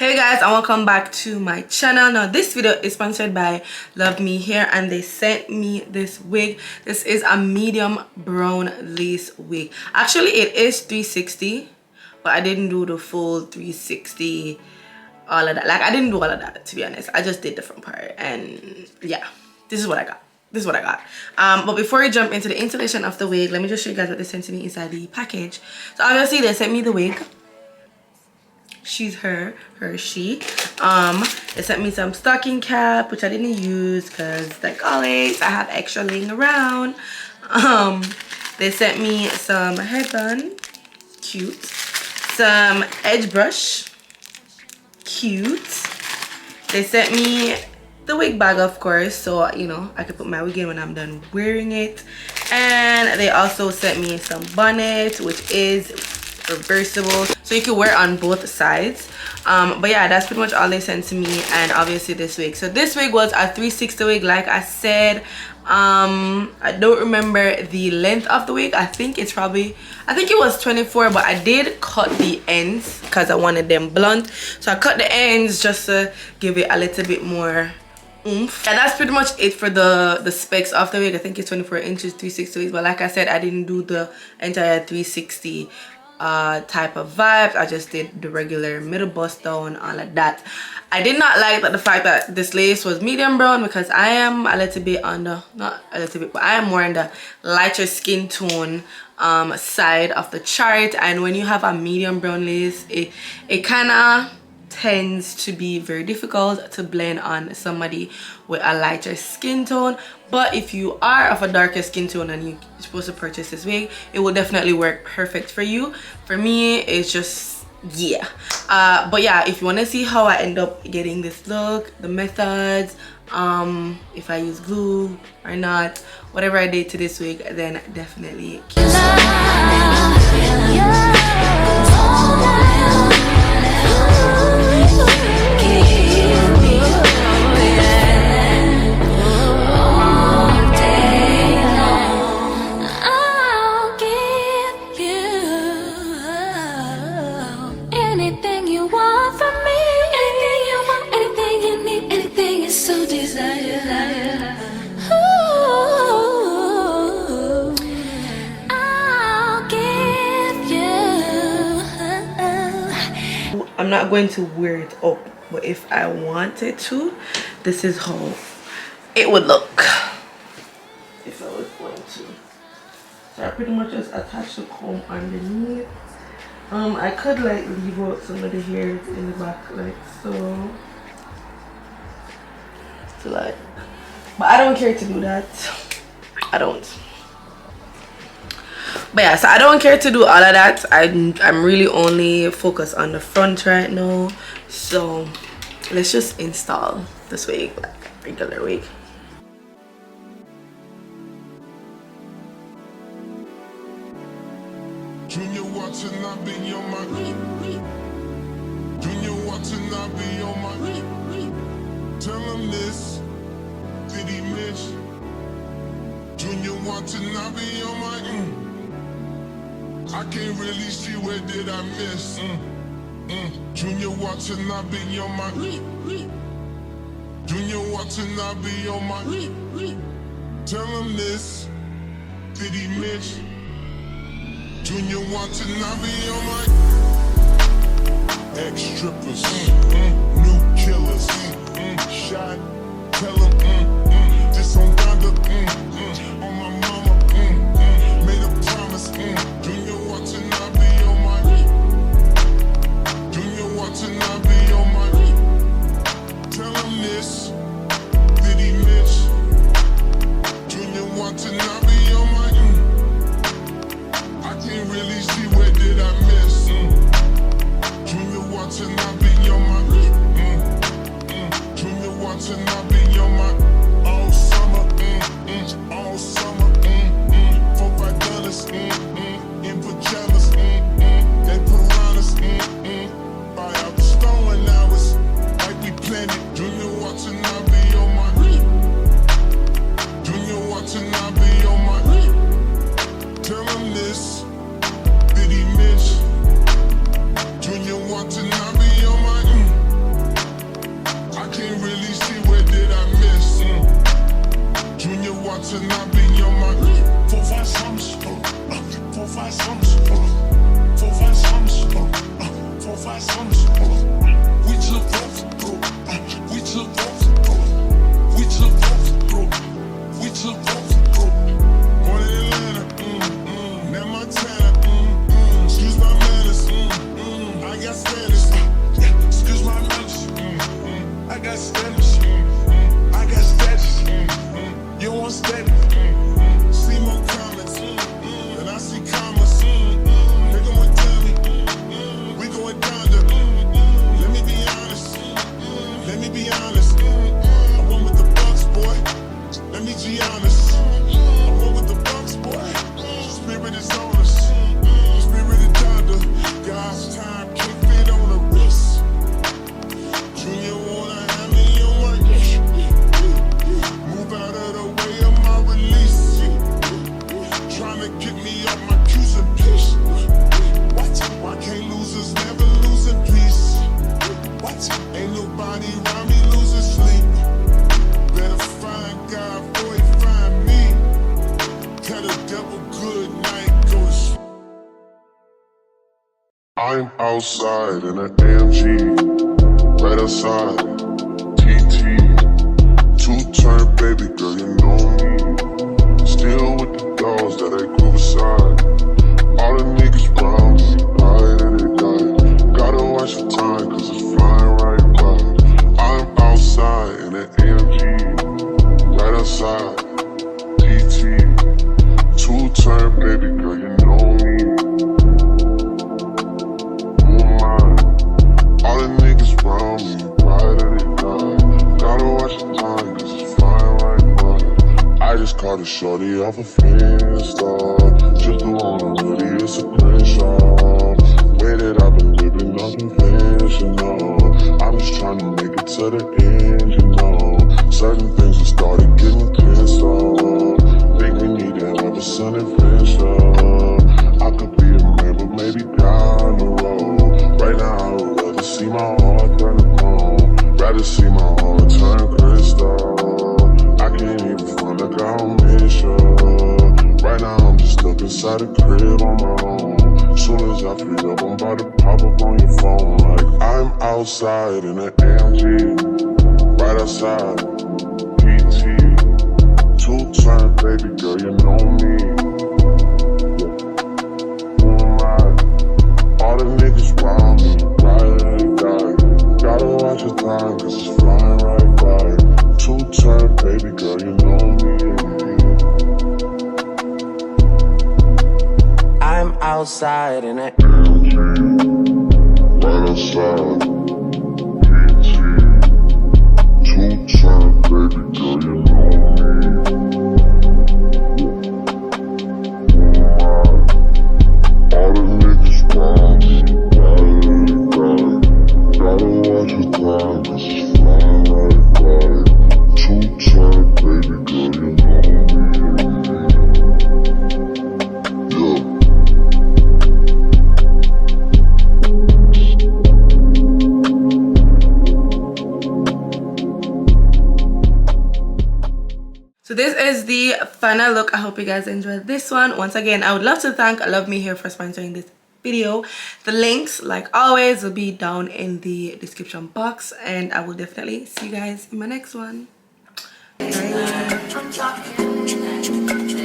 Hey guys, and welcome back to my channel. Now this video is sponsored by Luvme here, and they sent me this wig. This is a medium brown lace wig. Actually it is 360, but I didn't do the full 360, all of that. Like, I didn't do all of that, to be honest. I just did the front part, and yeah, this is what I got. But before we jump into the installation of the wig, let me just show you guys what they sent to me inside the package. So obviously they sent me the wig. She's her, she. They sent me some stocking cap, which I didn't use because, like always, I have extra laying around. They sent me some headband, cute. Some edge brush, cute. They sent me the wig bag, of course, so you know I could put my wig in when I'm done wearing it. And they also sent me some bonnet, which is reversible, so you can wear on both sides. But yeah, that's pretty much all they sent to me. And obviously this wig, so this wig was a 360 wig, like I said. I don't remember the length of the wig. I think it was 24, but I did cut the ends because I wanted them blunt, so I cut the ends just to give it a little bit more oomph. And that's pretty much it for the specs of the wig. I think it's 24 inches, 360 wigs, but like I said, I didn't do the entire 360 type of vibes. I just did the regular middle bust down, all of that. I did not like the fact that this lace was medium brown, because I am a little bit on the, not a little bit, but I am more in the lighter skin tone side of the chart. And when you have a medium brown lace, it kind of tends to be very difficult to blend on somebody with a lighter skin tone. But if you are of a darker skin tone and you're supposed to purchase this wig, it will definitely work perfect for you. For me, it's just, yeah. But yeah, if you want to see how I end up getting this look, the methods, if I use glue or not, whatever I did to this wig, then definitely keep I'm not going to wear it up, but if I wanted to, this is how it would look if I was going to. So I pretty much just attach the comb underneath. I could like leave out some of the hairs in the back, like so. Like, but I don't care to do that. I don't. But yeah, so I don't care to do all of that. I'm really only focused on the front right now. So let's just install this wig, like a regular wig. Junior watching, I be on my Junior watching, I be on my tell him this, did he miss? Junior watching, I be on my I can't really see where did I miss. Junior watching, I be on my Junior watching, I be on my tell him this, did he miss? Junior watching, I be on my ex-strippers, new killers, shot, tell him, this on Donda, on my mama, made a promise, Junior watching, I be on my Junior watching, I be on my tell him this, did he miss? Junior watching, I be on my I can't really see where did I miss. Junior watching, I be on my Junior watching, I be on my all summer, all summer, $4-5 in pajamas, they piranhas, buy out the store and now it's like we planned it. Junior watching, I be on my Junior watching, I be on my tell him this, did he miss? Junior watching, I be on I'm outside in an AMG, right outside, TT, two-turn baby girl, you know me. Still with the dogs that I grew beside. All the niggas round me, right at it die. Gotta watch the time, cause it's flying right by. I'm outside in an AMG, right outside, TT, two-turn baby girl, you know me. All the niggas round me, right at it die. Gotta watch the time, cause it's flying right by. I just caught a shorty off a Finsta. Just the one on hoodie, it's a crenshaw. Way that I've been living unconventional. I'm just trying to make it to the end, you know. Certain things have started getting pissed off. Think we need to have a sun adventure. I could be a man, but maybe down the road. Right now I would rather see my heart turn to chrome. Rather see my heart turn crystal. I can't even front like I don't miss you. Right now I'm just stuck inside the crib on my own. Soon as I free up, I'm about to pop up on your phone. Like I'm outside in an AMG, right outside, PT, two-turn baby girl, you know me. All the niggas round me, right at it die. Gotta watch the time, cause it's flying right by. Two-turn baby girl, you know me. I'm outside in it. Right outside, PT, two-turn baby girl, you know me. All the niggas round me, right at it die. Gotta watch the time, cause it's flying right by. Two-turn baby girl, you know me. Yeah. So this is the final look. I hope you guys enjoyed this one. Once again, I would love to thank Love Me Hair for sponsoring this video. The links, like always, will be down in the description box, and I will definitely see you guys in my next one. Bye.